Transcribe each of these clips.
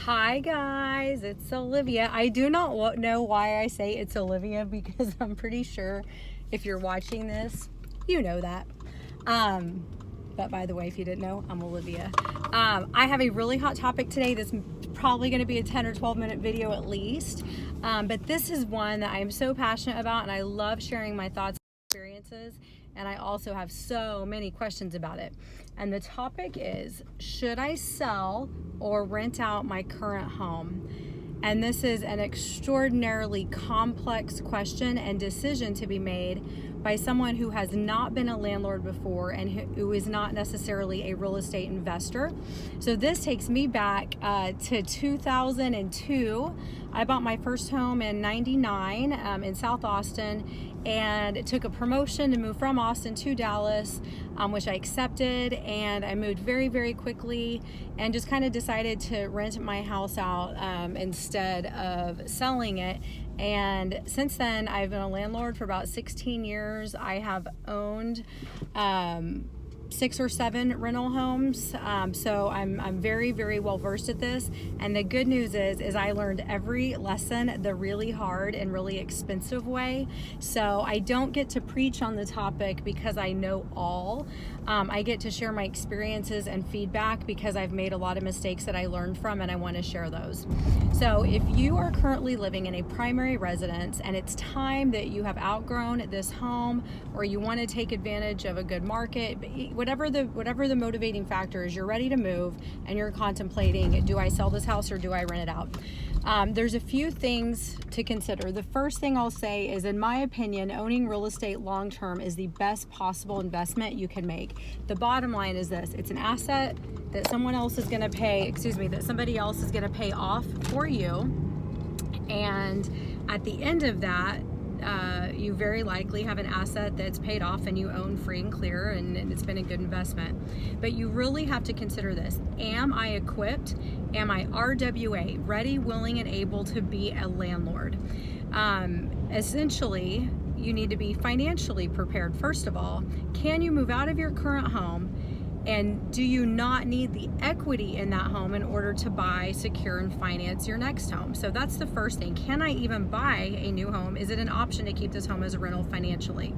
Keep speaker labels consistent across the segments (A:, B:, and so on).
A: Hi guys, it's Olivia. I do not know why I say it's Olivia because I'm pretty sure if you're watching this, you know that. But by the way, if you didn't know, I'm Olivia. I have a really hot topic today that's probably going to be a 10 or 12 minute video at least. But this is one that I'm so passionate about and I love sharing my thoughts and experiences. And I also have so many questions about it. And the topic is, should I sell or rent out my current home? And this is an extraordinarily complex question and decision to be made by someone who has not been a landlord before and who is not necessarily a real estate investor. So this takes me back to 2002. I bought my first home in '99 in South Austin, and it took a promotion to move from Austin to Dallas, which I accepted, and I moved very, very quickly and just kind of decided to rent my house out instead of selling it. And since then, I've been a landlord for about 16 years. I have owned 6 or 7 rental homes, so I'm very, very well versed at this. And the good news is I learned every lesson the really hard and really expensive way. So I don't get to preach on the topic because I know all. I get to share my experiences and feedback because I've made a lot of mistakes that I learned from, and I want to share those. So if you are currently living in a primary residence and it's time that you have outgrown this home, or you want to take advantage of a good market, whatever the motivating factor is, you're ready to move and you're contemplating, do I sell this house or do I rent it out? There's a few things to consider. The first thing I'll say is, in my opinion, owning real estate long-term is the best possible investment you can make. The bottom line is this: it's an asset that somebody else is going to pay off for you. And at the end of that, you very likely have an asset that's paid off and you own free and clear, and it's been a good investment. But you really have to consider this: am I equipped? Am I RWA, ready, willing, and able to be a landlord? Essentially, you need to be financially prepared. First of all, can you move out of your current home? And do you not need the equity in that home in order to buy, secure, and finance your next home? So that's the first thing. Can I even buy a new home? Is it an option to keep this home as a rental financially?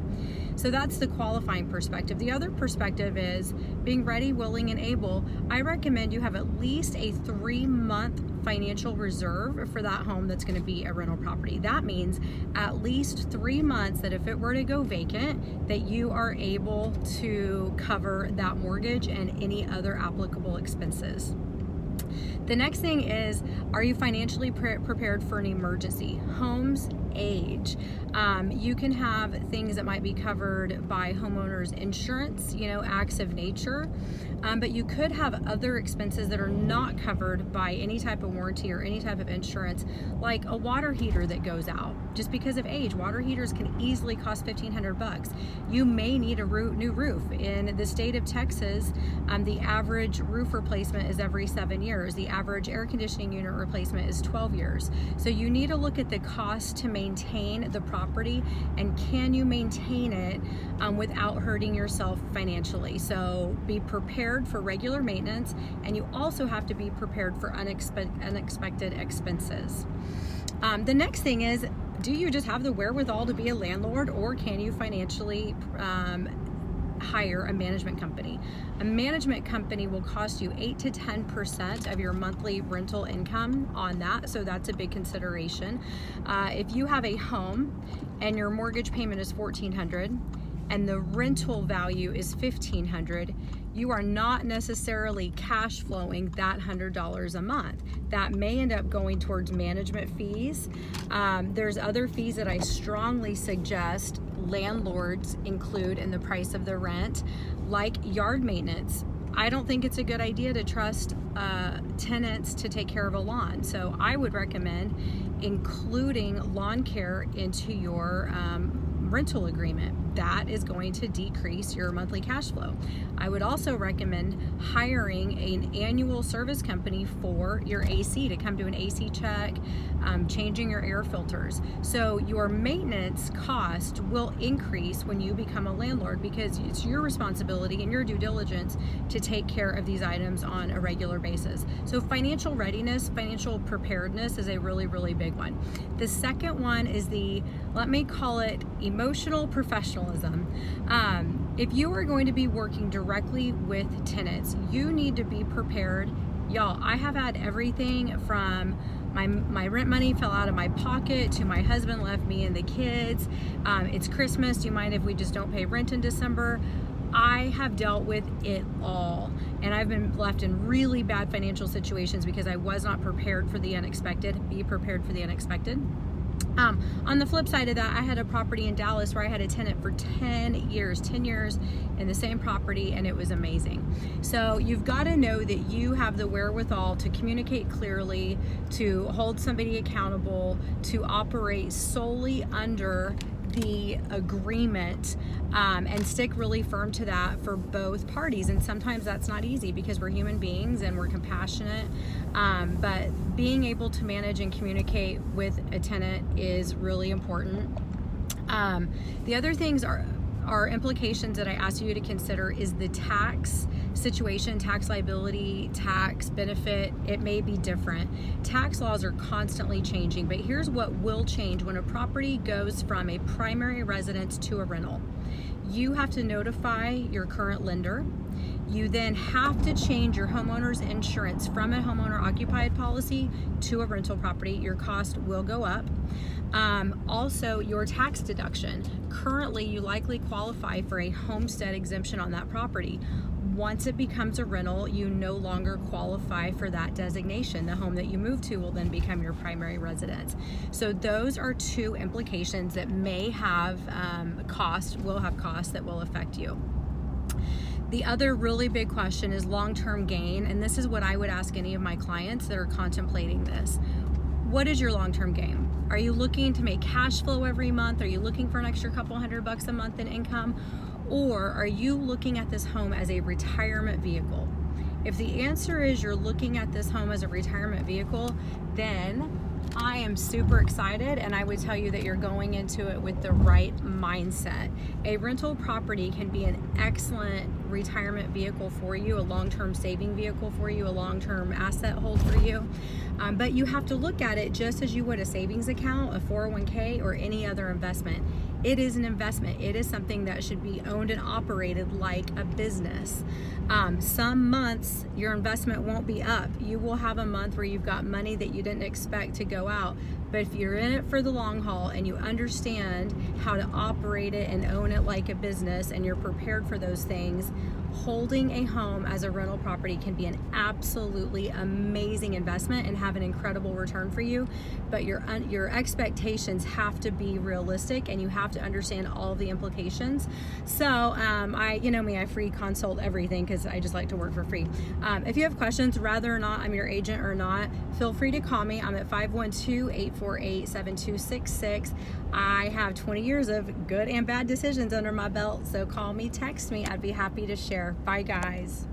A: So that's the qualifying perspective. The other perspective is being ready, willing, and able. I recommend you have at least a 3-month financial reserve for that home that's going to be a rental property. That means at least 3 months that if it were to go vacant, that you are able to cover that mortgage and any other applicable expenses. The next thing is, are you financially prepared for an emergency? Homes age. You can have things that might be covered by homeowners insurance, acts of nature, but you could have other expenses that are not covered by any type of warranty or any type of insurance, like a water heater that goes out. Just because of age, water heaters can easily cost $1,500. You may need a new roof. In the state of Texas, the average roof replacement is every 7 years. The average air conditioning unit replacement is 12 years. So you need to look at the cost to maintain the property, and can you maintain it without hurting yourself financially. So be prepared for regular maintenance, and you also have to be prepared for unexpected expenses. The next thing is, do you just have the wherewithal to be a landlord, or can you financially hire a management company? A management company will cost you 8 to 10% of your monthly rental income on that, so that's a big consideration. If you have a home and your mortgage payment is $1,400 and the rental value is $1,500, you are not necessarily cash flowing that $100 a month. That may end up going towards management fees. There's other fees that I strongly suggest landlords include in the price of the rent, like yard maintenance. I don't think it's a good idea to trust tenants to take care of a lawn. So I would recommend including lawn care into your rental agreement. that is going to decrease your monthly cash flow. I would also recommend hiring an annual service company for your AC to come do an AC check, changing your air filters. So your maintenance cost will increase when you become a landlord, because it's your responsibility and your due diligence to take care of these items on a regular basis. So financial readiness, financial preparedness is a really, really big one. The second one is let me call it emotional professionalism. If you are going to be working directly with tenants, you need to be prepared. Y'all, I have had everything from my rent money fell out of my pocket to my husband left me and the kids. It's Christmas. Do you mind if we just don't pay rent in December? I have dealt with it all, and I've been left in really bad financial situations because I was not prepared for the unexpected. Be prepared for the unexpected. On the flip side of that, I had a property in Dallas where I had a tenant for 10 years in the same property, and it was amazing. So you've got to know that you have the wherewithal to communicate clearly, to hold somebody accountable, to operate solely under the agreement, and stick really firm to that for both parties. And sometimes that's not easy because we're human beings and we're compassionate, but being able to manage and communicate with a tenant is really important. The other things are implications that I ask you to consider is the tax situation, tax liability, tax benefit. It may be different. Tax laws are constantly changing, but here's what will change when a property goes from a primary residence to a rental. You have to notify your current lender. You then have to change your homeowner's insurance from a homeowner occupied policy to a rental property. Your cost will go up. Also, your tax deduction. Currently, you likely qualify for a homestead exemption on that property. Once it becomes a rental, you no longer qualify for that designation. The home that you move to will then become your primary residence. So those are two implications that may have will have costs that will affect you. The other really big question is long-term gain, and this is what I would ask any of my clients that are contemplating this. What is your long-term gain? Are you looking to make cash flow every month? Are you looking for an extra couple $100 a month in income? Or are you looking at this home as a retirement vehicle? If the answer is you're looking at this home as a retirement vehicle, then I am super excited, and I would tell you that you're going into it with the right mindset. A rental property can be an excellent retirement vehicle for you, a long-term saving vehicle for you, a long-term asset hold for you. But you have to look at it just as you would a savings account, a 401k, or any other investment. It is an investment. It is something that should be owned and operated like a business. Some months your investment won't be up. You will have a month where you've got money that you didn't expect to go out. But if you're in it for the long haul and you understand how to operate it and own it like a business, and you're prepared for those things, holding a home as a rental property can be an absolutely amazing investment and have an incredible return for you. But your expectations have to be realistic, and you have to understand all the implications. So you know me, I free consult everything because I just like to work for free. If you have questions, whether or not I'm your agent or not, feel free to call me. I'm at 512-848-7266. I have 20 years of good and bad decisions under my belt, so call me, text me. I'd be happy to share. Bye, guys.